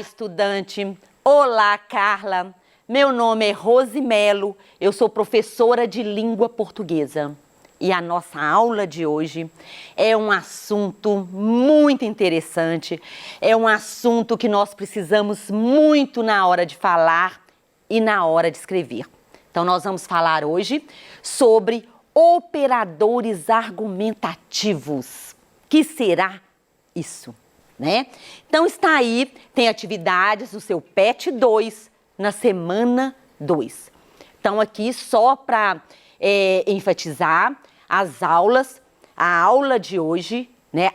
estudante! Olá, Carla! Meu nome é Rose Melo, eu sou professora de língua portuguesa. E a nossa aula de hoje é um assunto muito interessante, é um assunto que nós precisamos muito na hora de falar e na hora de escrever. Então, nós vamos falar hoje sobre operadores argumentativos. Que será isso, né? Então, está aí, tem atividades do seu PET 2 na semana 2. Então, aqui só para enfatizar as aulas, a aula de hoje, né,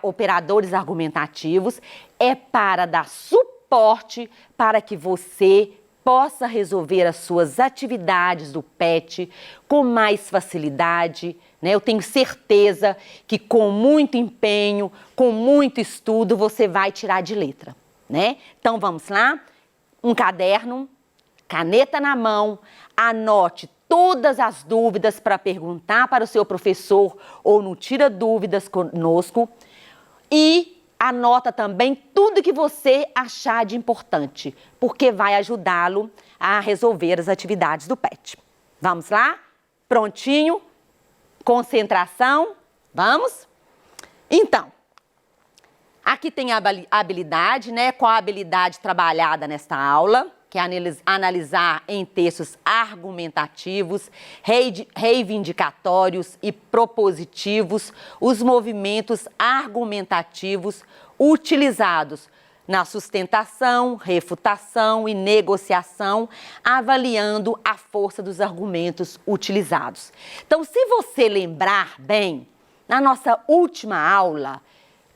operadores argumentativos, é para dar suporte para que você possa resolver as suas atividades do PET com mais facilidade, né? Eu tenho certeza que com muito empenho, com muito estudo, você vai tirar de letra, né? Então vamos lá, um caderno, caneta na mão, anote todas as dúvidas para perguntar para o seu professor ou no Tira Dúvidas conosco e anota também tudo que você achar de importante, porque vai ajudá-lo a resolver as atividades do PET. Vamos lá? Prontinho? Concentração? Vamos? Então, aqui tem a habilidade, né? Qual a habilidade trabalhada nesta aula? Que é analisar em textos argumentativos, reivindicatórios e propositivos os movimentos argumentativos utilizados na sustentação, refutação e negociação, avaliando a força dos argumentos utilizados. Então, se você lembrar bem, na nossa última aula,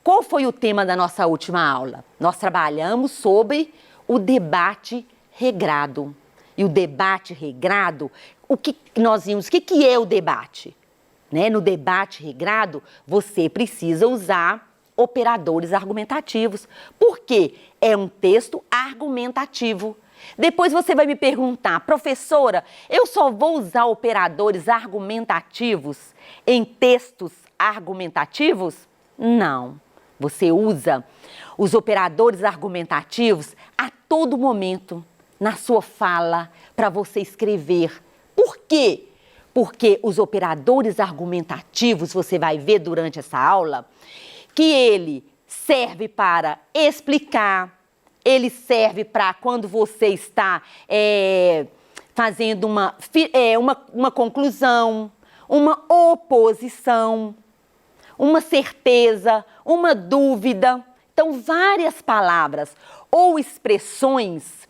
qual foi o tema da nossa última aula? Nós trabalhamos sobre o debate regrado. E o debate regrado, o que é o debate? Né? No debate regrado, você precisa usar operadores argumentativos. Por quê? É um texto argumentativo. Depois você vai me perguntar, professora, eu só vou usar operadores argumentativos em textos argumentativos? Não. Você usa os operadores argumentativos a todo momento na sua fala, para você escrever. Por quê? Porque os operadores argumentativos, você vai ver durante essa aula, que ele serve para explicar, ele serve para quando você está fazendo uma conclusão, uma oposição, uma certeza, uma dúvida. Então, várias palavras ou expressões,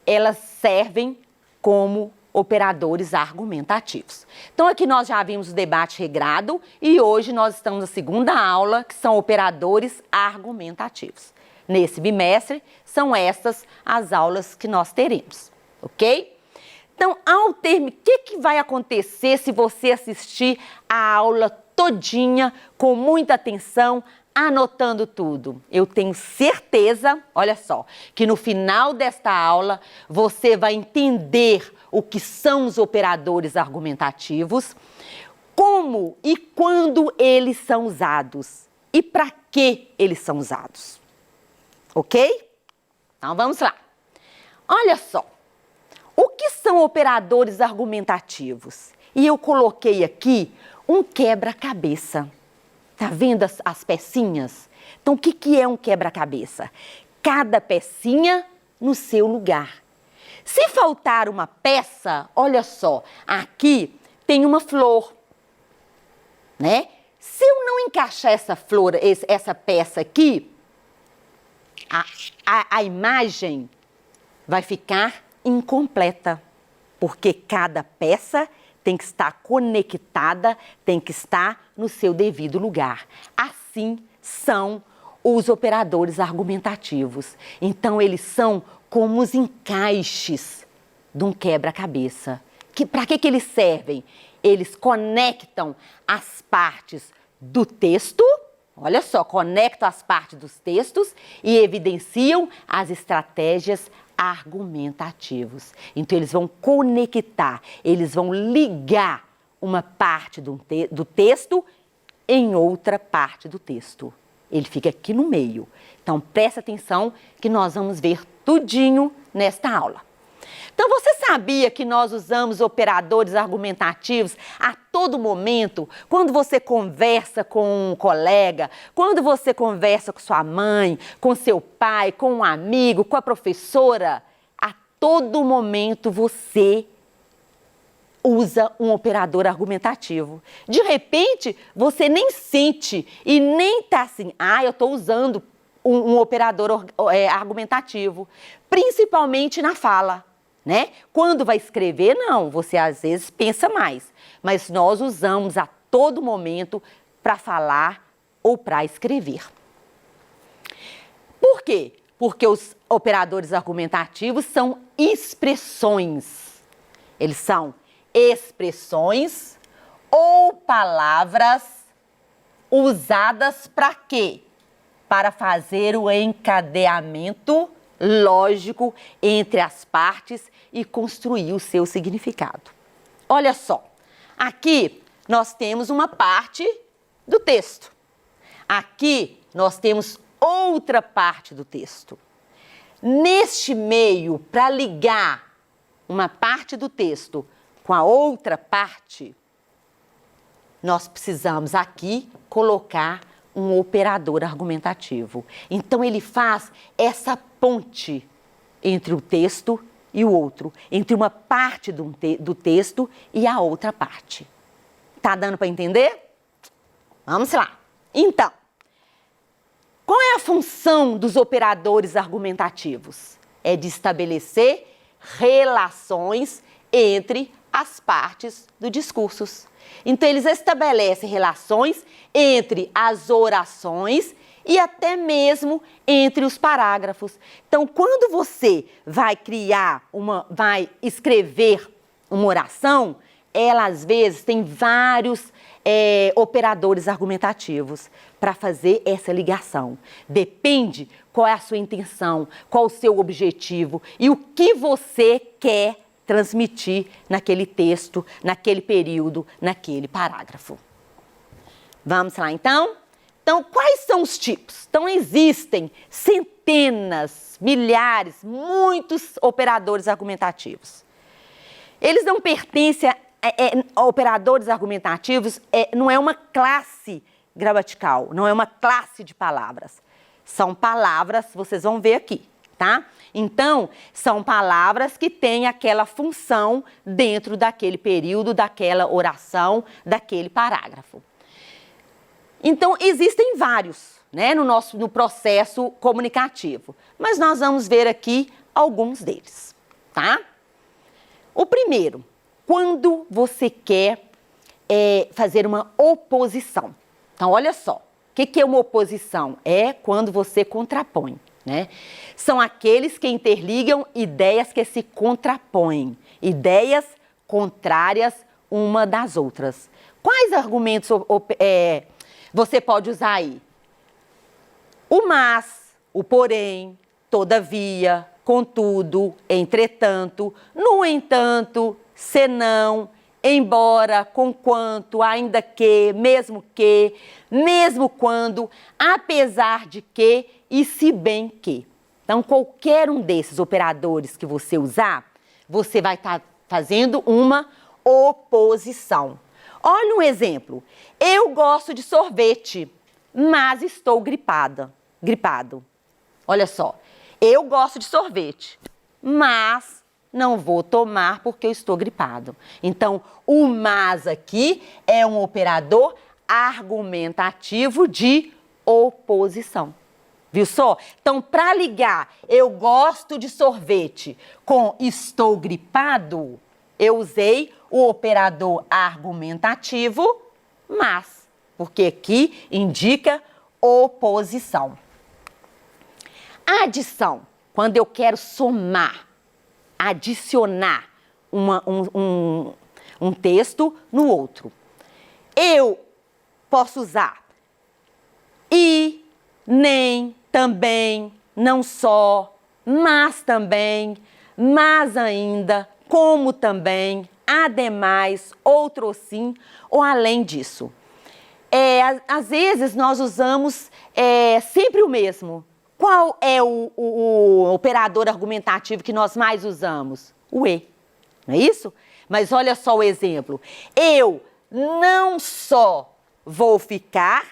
elas servem como operadores argumentativos. Então, aqui nós já vimos o debate regrado e hoje nós estamos na segunda aula, que são operadores argumentativos. Nesse bimestre, são essas as aulas que nós teremos, ok? Então, o que vai acontecer se você assistir a aula todinha com muita atenção, anotando tudo? Eu tenho certeza, olha só, que no final desta aula você vai entender o que são os operadores argumentativos, como e quando eles são usados e para que eles são usados. Ok? Então vamos lá. Olha só, o que são operadores argumentativos? E eu coloquei aqui um quebra-cabeça. Tá vendo as pecinhas? Então, o que é um quebra-cabeça? Cada pecinha no seu lugar. Se faltar uma peça, olha só, aqui tem uma flor, né? Se eu não encaixar essa flor, essa peça aqui, a imagem vai ficar incompleta, porque cada peça tem que estar conectada, tem que estar no seu devido lugar. Assim são os operadores argumentativos. Então, eles são como os encaixes de um quebra-cabeça. Para que eles servem? Eles conectam as partes do texto, olha só, conectam as partes dos textos e evidenciam as estratégias argumentativos. Então, eles vão conectar, eles vão ligar uma parte do texto em outra parte do texto. Ele fica aqui no meio. Então, presta atenção que nós vamos ver tudinho nesta aula. Então, você sabia que nós usamos operadores argumentativos a todo momento? Quando você conversa com um colega, quando você conversa com sua mãe, com seu pai, com um amigo, com a professora, a todo momento você usa um operador argumentativo. De repente, você nem sente e nem tá assim, eu estou usando um operador argumentativo, principalmente na fala. Né? Quando vai escrever, não, você às vezes pensa mais, mas nós usamos a todo momento para falar ou para escrever. Por quê? Porque os operadores argumentativos são expressões. Eles são expressões ou palavras usadas para quê? Para fazer o encadeamento lógico entre as partes e construir o seu significado. Olha só, aqui nós temos uma parte do texto. Aqui nós temos outra parte do texto. Neste meio, para ligar uma parte do texto com a outra parte, nós precisamos aqui colocar um operador argumentativo. Então, ele faz essa ponte entre o texto e o outro, entre uma parte do texto e a outra parte. Tá dando para entender? Vamos lá. Então, qual é a função dos operadores argumentativos? É de estabelecer relações entre as partes do discurso. Então, eles estabelecem relações entre as orações e até mesmo entre os parágrafos. Então, quando você vai vai escrever uma oração, ela às vezes tem vários operadores argumentativos para fazer essa ligação. Depende qual é a sua intenção, qual o seu objetivo e o que você quer transmitir naquele texto, naquele período, naquele parágrafo. Vamos lá, então? Então, quais são os tipos? Então, existem centenas, milhares, muitos operadores argumentativos. Eles não pertencem a operadores argumentativos, não é uma classe gramatical, não é uma classe de palavras. São palavras, vocês vão ver aqui, tá? Então, são palavras que têm aquela função dentro daquele período, daquela oração, daquele parágrafo. Então, existem vários, né, no processo comunicativo, mas nós vamos ver aqui alguns deles, tá? O primeiro, quando você quer fazer uma oposição. Então, olha só, o que é uma oposição? É quando você contrapõe. Né? São aqueles que interligam ideias que se contrapõem, ideias contrárias uma das outras. Quais argumentos você pode usar aí? O mas, o porém, todavia, contudo, entretanto, no entanto, senão, embora, conquanto, ainda que, mesmo quando, apesar de que e se bem que. Então, qualquer um desses operadores que você usar, você vai estar fazendo uma oposição. Olha um exemplo. Eu gosto de sorvete, mas estou gripado. Olha só. Eu gosto de sorvete, mas não vou tomar porque eu estou gripado. Então, o mas aqui é um operador argumentativo de oposição. Viu só? Então, para ligar eu gosto de sorvete com estou gripado, eu usei o operador argumentativo, mas, porque aqui indica oposição. Adição, quando eu quero somar, adicionar um texto no outro. Eu posso usar e, nem, também, não só, mas também, mas ainda, como também, ademais, outro sim, ou além disso. Às vezes nós usamos sempre o mesmo. Qual é o operador argumentativo que nós mais usamos? O E, não é isso? Mas olha só o exemplo. Eu não só vou ficar,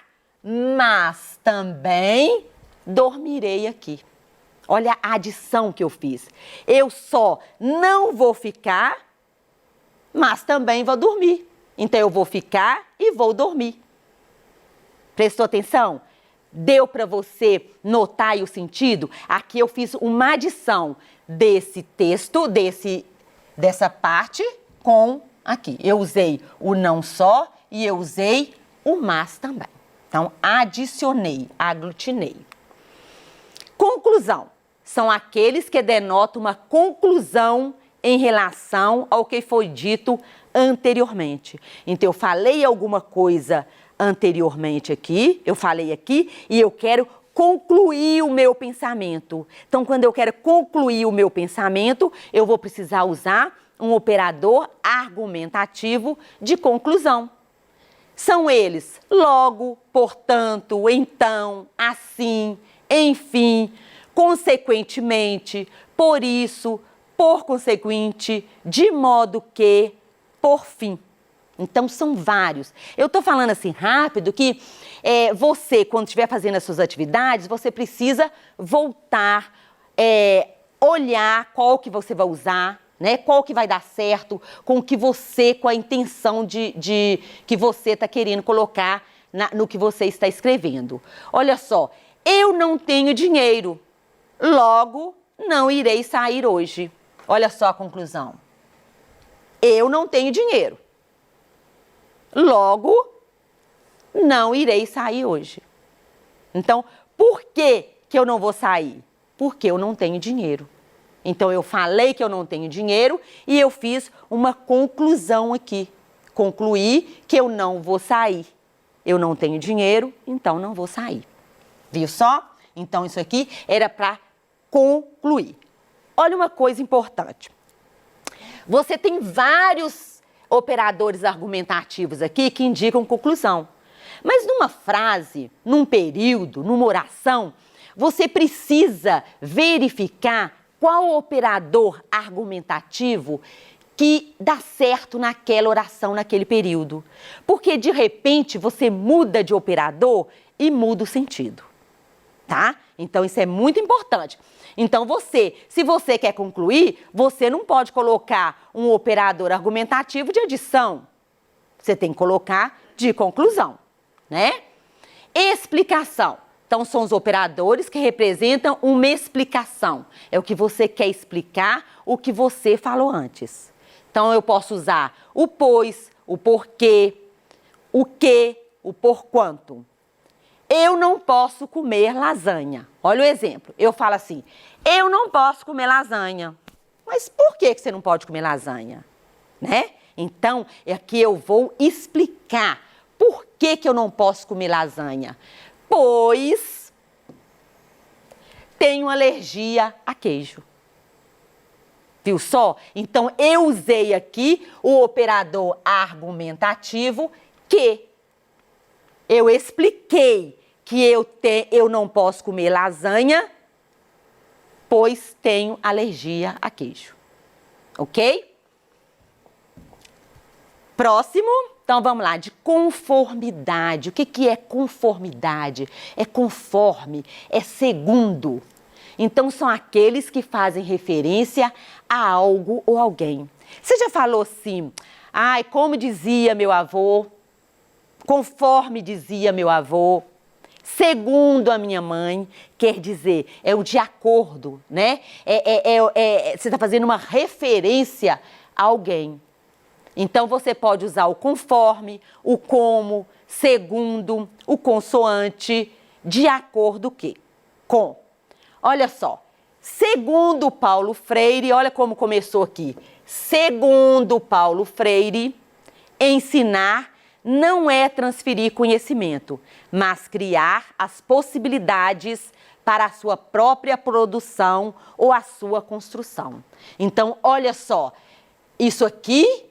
mas também dormirei aqui. Olha a adição que eu fiz. Eu só não vou ficar, mas também vou dormir. Então, eu vou ficar e vou dormir. Prestou atenção? Deu para você notar aí o sentido? Aqui eu fiz uma adição desse texto, dessa parte com aqui. Eu usei o não só e eu usei o mas também. Então, adicionei, aglutinei. Conclusão. São aqueles que denotam uma conclusão em relação ao que foi dito anteriormente. Então, eu falei alguma coisa anteriormente aqui, eu falei aqui e eu quero concluir o meu pensamento. Então, quando eu quero concluir o meu pensamento, eu vou precisar usar um operador argumentativo de conclusão. São eles logo, portanto, então, assim, enfim, consequentemente, por isso, por conseguinte, de modo que, por fim. Então, são vários. Eu estou falando assim rápido que você, quando estiver fazendo as suas atividades, você precisa voltar, olhar qual que você vai usar, né? Qual que vai dar certo com a intenção que você está querendo colocar no que você está escrevendo. Olha só, eu não tenho dinheiro, logo não irei sair hoje. Olha só a conclusão. Eu não tenho dinheiro, logo não irei sair hoje. Então, por que eu não vou sair? Porque eu não tenho dinheiro. Então, eu falei que eu não tenho dinheiro e eu fiz uma conclusão aqui. Concluí que eu não vou sair. Eu não tenho dinheiro, então não vou sair. Viu só? Então, isso aqui era para concluir. Olha uma coisa importante. Você tem vários operadores argumentativos aqui que indicam conclusão. Mas numa frase, num período, numa oração, você precisa verificar qual operador argumentativo que dá certo naquela oração, naquele período. Porque, de repente, você muda de operador e muda o sentido, tá? Então, isso é muito importante. Então, se você quer concluir, você não pode colocar um operador argumentativo de adição. Você tem que colocar de conclusão, né? Explicação. Então, são os operadores que representam uma explicação. É o que você quer explicar, o que você falou antes. Então, eu posso usar o pois, o porquê, o que, o porquanto. Eu não posso comer lasanha. Olha o exemplo. Eu falo assim, eu não posso comer lasanha. Mas por que você não pode comer lasanha? Né? Então, aqui eu vou explicar por que eu não posso comer lasanha. Pois tenho alergia a queijo. Viu só? Então, eu usei aqui o operador argumentativo que eu expliquei que eu não posso comer lasanha, pois tenho alergia a queijo. Ok? Próximo. Então, vamos lá, de conformidade. O que é conformidade? É conforme, é segundo. Então, são aqueles que fazem referência a algo ou alguém. Você já falou assim, como dizia meu avô, conforme dizia meu avô, segundo a minha mãe, quer dizer, é o de acordo, né? Você está fazendo uma referência a alguém. Então, você pode usar o conforme, o como, segundo, o consoante, de acordo com. Olha só, segundo Paulo Freire, olha como começou aqui. Segundo Paulo Freire, ensinar não é transferir conhecimento, mas criar as possibilidades para a sua própria produção ou a sua construção. Então, olha só, isso aqui,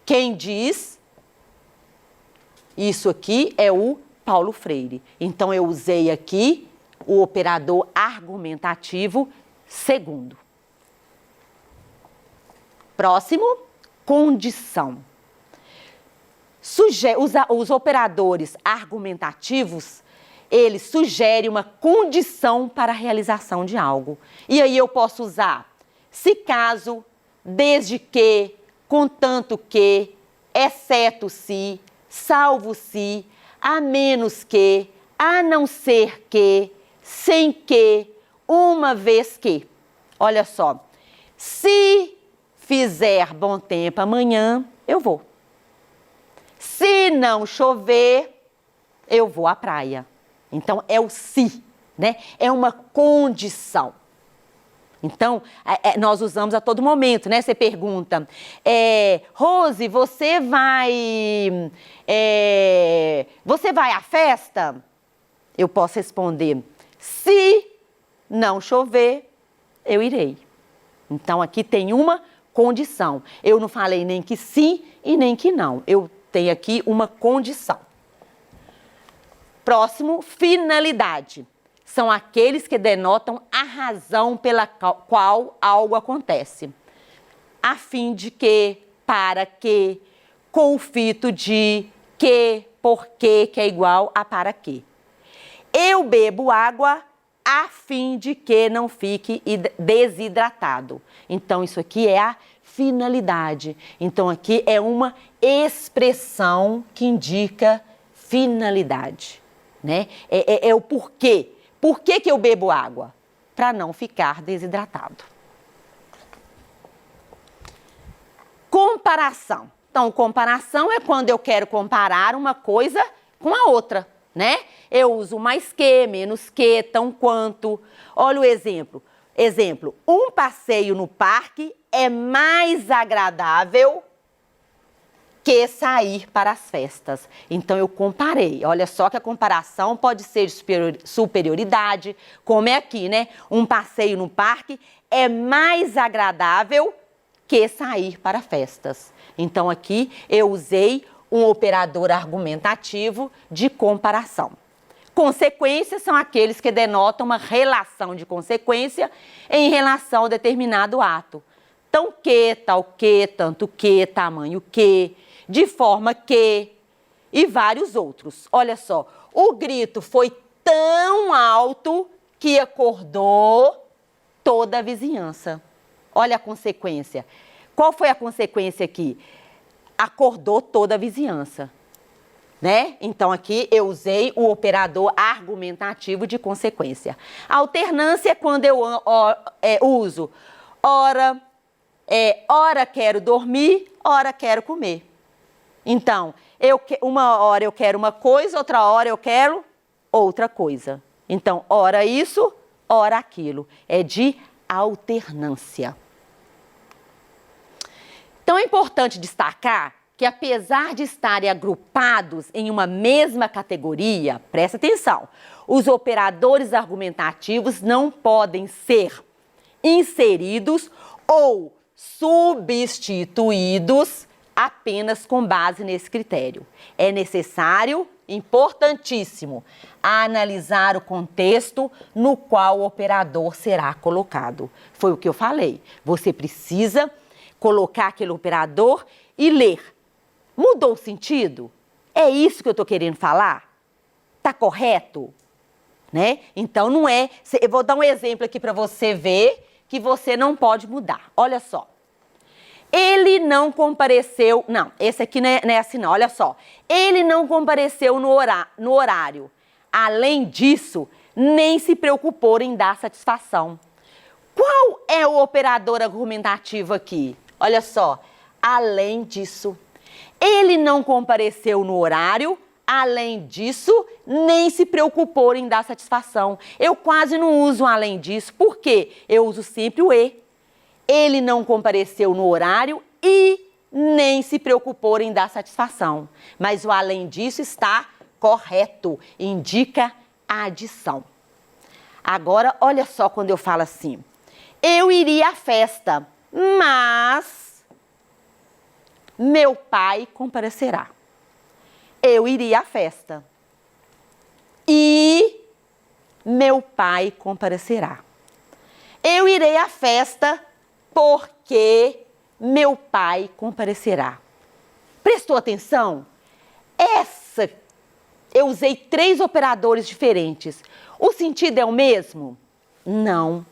quem diz Isso aqui é o Paulo Freire. Então, eu usei aqui o operador argumentativo segundo. Próximo, condição. Os operadores argumentativos, eles sugerem uma condição para a realização de algo. E aí eu posso usar se caso, desde que, contanto que, exceto se, salvo se, a menos que, a não ser que, sem que, uma vez que. Olha só, se fizer bom tempo amanhã, eu vou. Se não chover, eu vou à praia. Então, é o se, né? É uma condição. Então, nós usamos a todo momento, né? Você pergunta, Rose, você vai à festa? Eu posso responder, se não chover, eu irei. Então, aqui tem uma condição. Eu não falei nem que sim e nem que não. Eu tenho aqui uma condição. Próximo, finalidade. São aqueles que denotam a razão pela qual algo acontece. A fim de que, para que, com o fito de, que, porque, que é igual a para que. Eu bebo água a fim de que não fique desidratado. Então, isso aqui é a finalidade. Então, aqui é uma expressão que indica finalidade, né? É o porquê. Por que eu bebo água? Para não ficar desidratado. Comparação. Então, comparação é quando eu quero comparar uma coisa com a outra, né? Eu uso mais que, menos que, tão quanto. Olha o exemplo. Exemplo, um passeio no parque é mais agradável que sair para as festas. Então, eu comparei. Olha só que a comparação pode ser de superioridade, como é aqui, né? Um passeio no parque é mais agradável que sair para festas. Então, aqui eu usei um operador argumentativo de comparação. Consequências são aqueles que denotam uma relação de consequência em relação a determinado ato. Tão que, tal que, tanto que, tamanho que, de forma que e vários outros. Olha só, o grito foi tão alto que acordou toda a vizinhança. Olha a consequência. Qual foi a consequência aqui? Acordou toda a vizinhança, né? Então, aqui eu usei o operador argumentativo de consequência. A alternância é quando eu uso ora quero dormir, ora quero comer. Então, uma hora eu quero uma coisa, outra hora eu quero outra coisa. Então, ora isso, ora aquilo. É de alternância. Então, é importante destacar que, apesar de estarem agrupados em uma mesma categoria, presta atenção, os operadores argumentativos não podem ser inseridos ou substituídos apenas com base nesse critério. É necessário, importantíssimo, analisar o contexto no qual o operador será colocado. Foi o que eu falei. Você precisa colocar aquele operador e ler. Mudou o sentido? É isso que eu estou querendo falar? Está correto? Né? Então, não é... Eu vou dar um exemplo aqui para você ver que você não pode mudar. Olha só. Ele não compareceu... Não, esse aqui não é assim não, olha só. Ele não compareceu no horário. Além disso, nem se preocupou em dar satisfação. Qual é o operador argumentativo aqui? Olha só. Além disso. Ele não compareceu no horário. Além disso, nem se preocupou em dar satisfação. Eu quase não uso além disso. Por quê? Eu uso sempre o e. Ele não compareceu no horário e nem se preocupou em dar satisfação. Mas o além disso está correto, indica a adição. Agora, olha só quando eu falo assim. Eu iria à festa, mas meu pai comparecerá. eu iria à festa. E meu pai comparecerá. Eu irei à festa porque meu pai comparecerá. Prestou atenção? Eu usei 3 operadores diferentes. O sentido é o mesmo? Não.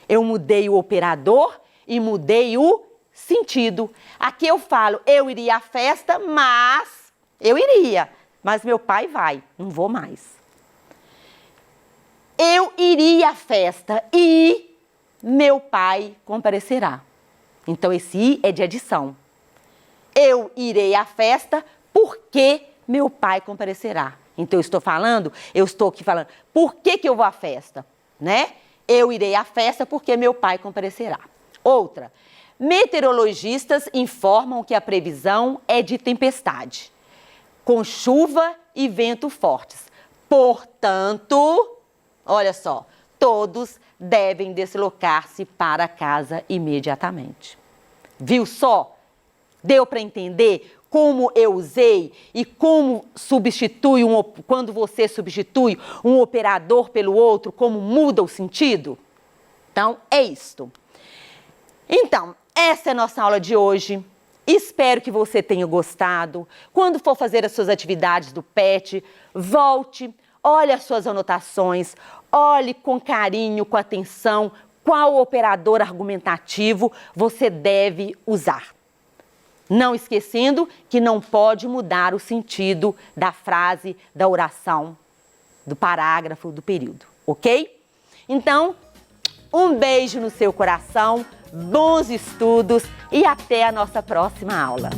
Eu mudei o operador e mudei o sentido. Aqui eu falo, eu iria à festa, mas... Eu iria, mas meu pai vai, não vou mais. Eu iria à festa e meu pai comparecerá. Então, esse I é de adição. Eu irei à festa porque meu pai comparecerá. Então, eu estou aqui falando, por que eu vou à festa? Né? Eu irei à festa porque meu pai comparecerá. Outra, meteorologistas informam que a previsão é de tempestade, com chuva e vento fortes. Portanto, olha só, todos devem deslocar-se para casa imediatamente. Viu só? Deu para entender como eu usei e como quando você substitui um operador pelo outro, como muda o sentido? Então, é isto. Então, essa é a nossa aula de hoje. Espero que você tenha gostado. Quando for fazer as suas atividades do PET, volte, olhe as suas anotações, olhe com carinho, com atenção, qual operador argumentativo você deve usar. Não esquecendo que não pode mudar o sentido da frase, da oração, do parágrafo, do período, ok? Então, um beijo no seu coração, bons estudos e até a nossa próxima aula.